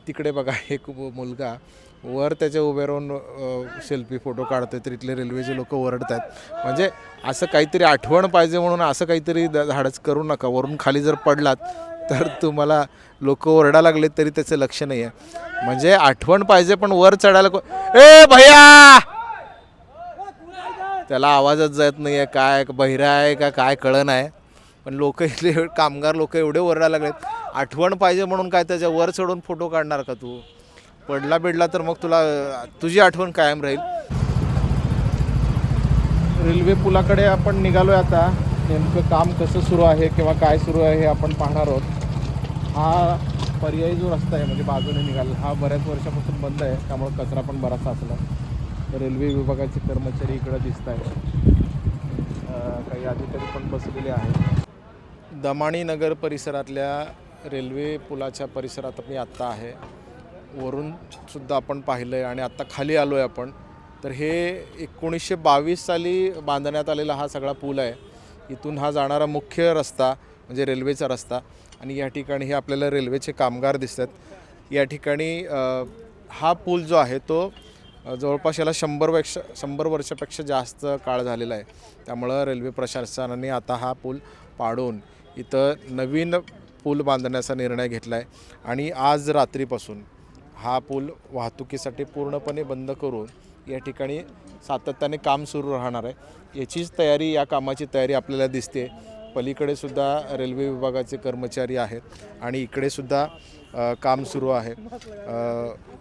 तिकडे बघा एक मुलगा वर त्याच्या उभे राहून सेल्फी फोटो काढतोय तर इथले रेल्वेचे लोक ओरडतात. म्हणजे असं काहीतरी आठवण पाहिजे म्हणून असं काहीतरी धाडस करू नका. वरून खाली जर पडलात तर तुम्हाला लोक ओरडा लागले तरी त्याचं लक्ष नाही आहे. म्हणजे आठवण पाहिजे पण वर चढायला ए भैया त्याला आवाजच जात नाही आहे. काय बहिरा आहे का काय कळण आहे. पण लोक इथले कामगार लोक एवढे ओरडायला लागलेत. आठवण पाहिजे म्हणून काय त्याच्या वर चढून फोटो काढणार का तू. पडला बिडला तर मग तुझी आठवण कायम राहील. रेल्वे पुलाकडे आपण निघालो आहे. आता नेमकं काम कसं सुरू आहे किंवा काय सुरू आहे हे आपण पाहणार आहोत. हा पर्यायी जो रस्ता आहे म्हणजे बाजूने निघाला हा बऱ्याच वर्षापासून बंद आहे. त्यामुळे कचरा पण बराचसा असला. रेल्वे विभागाचे कर्मचारी इकडे दिसत आहेत. काही अधिकारी पण बसलेले आहेत. दमाणी नगर परिसरातल्या रेल्वे पुलाच्या परिसरात मी आत्ता आहे. वरून सुद्धा आपण पाहिलं आहे आणि आत्ता खाली आलो आहे आपण. तर हे 1922 साली बांधण्यात आलेला हा सगळा पूल आहे. इथून हा जाणारा मुख्य रस्ता म्हणजे रेल्वेचा रस्ता. आणि या ठिकाणी हे आपल्याला रेल्वेचे कामगार दिसतात. या ठिकाणी हा पूल जो आहे तो जवळपास याला 100 वर्षापेक्षा जास्त काळ झालेला आहे. त्यामुळं रेल्वे प्रशासनाने आता हा पूल पाडून इथं नवीन पूल बांधण्याचा निर्णय घेतला आहे. आणि आज रात्रीपासून हा पूल वाहतुकीसाठी पूर्णपणे बंद करून या ठिकाणी सातत्याने काम सुरू राहणार आहे. याचीच तयारी या कामाची तयारी आपल्याला दिसते. पलीकडे सुद्धा रेल्वे विभागाचे कर्मचारी आहेत आणि इकडे सुद्धा काम सुरू आहे.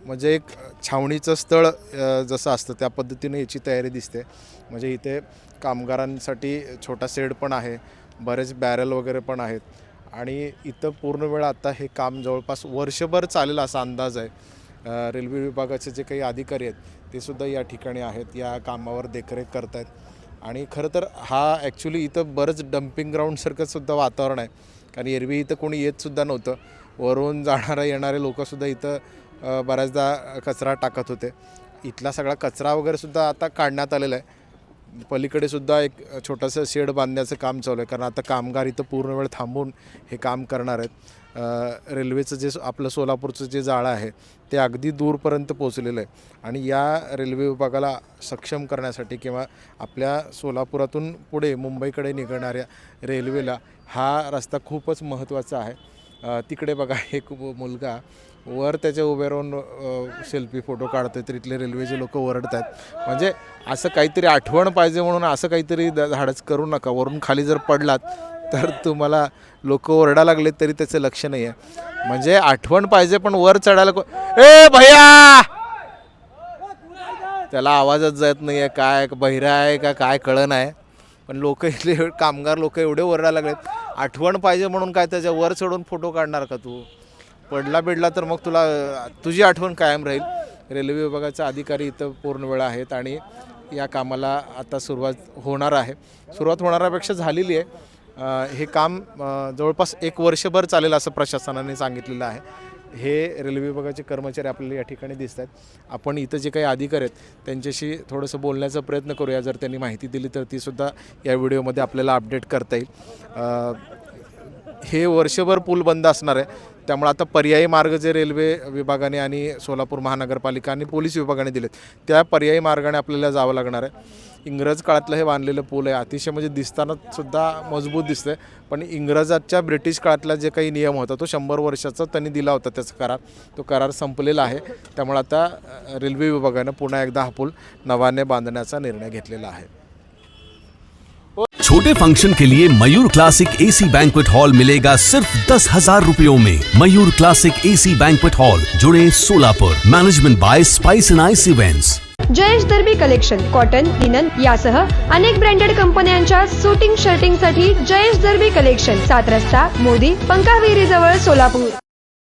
म्हणजे एक छावणीचं स्थळ जसं असतं त्या पद्धतीने याची तयारी दिसते. म्हणजे इथे कामगारांसाठी छोटा शेड पण आहे. बरेच बॅरल वगैरे पण आहेत. आणि इथं पूर्ण वेळ आता हे काम जवळपास वर्षभर चालेल असा अंदाज आहे. रेल्वे विभागाचे जे काही अधिकारी आहेत ते सुद्धा या ठिकाणी आहेत. या कामावर देखरेख करत आहेत. आणि खरं तर हा ॲक्च्युली इथं बरंच डम्पिंग ग्राउंडसारखं सुद्धा वातावरण आहे. कारण एरवी इथं कोणी येतसुद्धा नव्हतं. वरून येणारे लोकंसुद्धा इथं बऱ्याचदा कचरा टाकत होते. इथला सगळा कचरा वगैरे सुद्धा आता काढण्यात आलेला आहे. पलीकडे सुद्धा एक छोटंसं शेड बांधण्याचं काम चालू आहे. कारण आता कामगार इथं पूर्ण वेळ थांबून हे काम करणार आहेत. रेल्वेचं जे आपलं सोलापूरचं जे जाळं आहे ते अगदी दूरपर्यंत पोचलेलं आहे. आणि या रेल्वे विभागाला सक्षम करण्यासाठी किंवा आपल्या सोलापुरातून पुढे मुंबईकडे निघणाऱ्या रेल्वेला हा रस्ता खूपच महत्त्वाचा आहे. तिकडे बघा एक मुलगा वर त्याच्या उभे राहून सेल्फी फोटो काढतोय तर इथले रेल्वेचे लोक ओरडतात. म्हणजे असं काहीतरी आठवण पाहिजे म्हणून असं काहीतरी धाडस करू नका. वरून खाली जर पडलात तर तुम्हाला लोक ओरडा लागले तरी त्याचं लक्ष नाही आहे. म्हणजे आठवण पाहिजे पण वर चढायला ए भैया त्याला आवाजच जात नाही आहे. काय बहिरा आहे का काय कळण आहे. पण लोक इथले कामगार लोक एवढे ओरडा लागलेत. आठवण पाहिजे म्हणून काय त्याच्या वर चढून फोटो काढणार का तू. पडला बिडला तर मग तुझी आठवण कायम राहील. रेल्वे विभागाचे अधिकारी इथं पूर्ण वेळ आहेत आणि या कामाला आता सुरुवात होणार आहे. सुरुवात होणाऱ्यापेक्षा झालेली आहे. हे काम जवळपास 1 वर्षभर चालेल असं प्रशासनाने सांगितलेलं आहे. हे रेल्वे विभागाचे कर्मचारी आपल्याला या ठिकाणी दिसत आहेत. आपण इथं जे काही अधिकारी आहेत त्यांच्याशी थोडंसं बोलण्याचा प्रयत्न करूया. जर त्यांनी माहिती दिली तर तीसुद्धा या व्हिडिओमध्ये आपल्याला अपडेट करता येईल. हे वर्षभर पूल बंद असणार आहे. त्यामुळे आता पर्यायी मार्ग जे रेल्वे विभागाने आणि सोलापूर महानगरपालिका आणि पोलीस विभागाने दिलेत त्या पर्यायी मार्गाने आपल्याला जावं लागणार आहे. इंग्रज काळातलं हे बांधलेलं पूल आहे. अतिशय म्हणजे दिसताना सुद्धा मजबूत दिसतं आहे. पण इंग्रजाच्या ब्रिटिश काळातला जे काही नियम होता तो 100 वर्षाचा त्यांनी दिला होता त्याचा करार. तो करार संपलेला आहे. त्यामुळे आता रेल्वे विभागानं पुन्हा एकदा हा पूल नव्याने बांधण्याचा निर्णय घेतलेला आहे. छोटे फंक्शन के लिए Mayur classic AC banquet hall मिलेगा सिर्फ 10,000 रुपयों में। Mayur classic AC banquet hall, जुड़े Solapur. Management by spice and ice events. Jayesh Darbi collection cotton, linen यासह अनेक ब्रँडेड कंपन्यांच्या सूटिंग शर्टिंग साठी जयेश दर्बी कलेक्शन, 7 रस्ता मोदी पंकाविहिरी जवळ सोलापूर।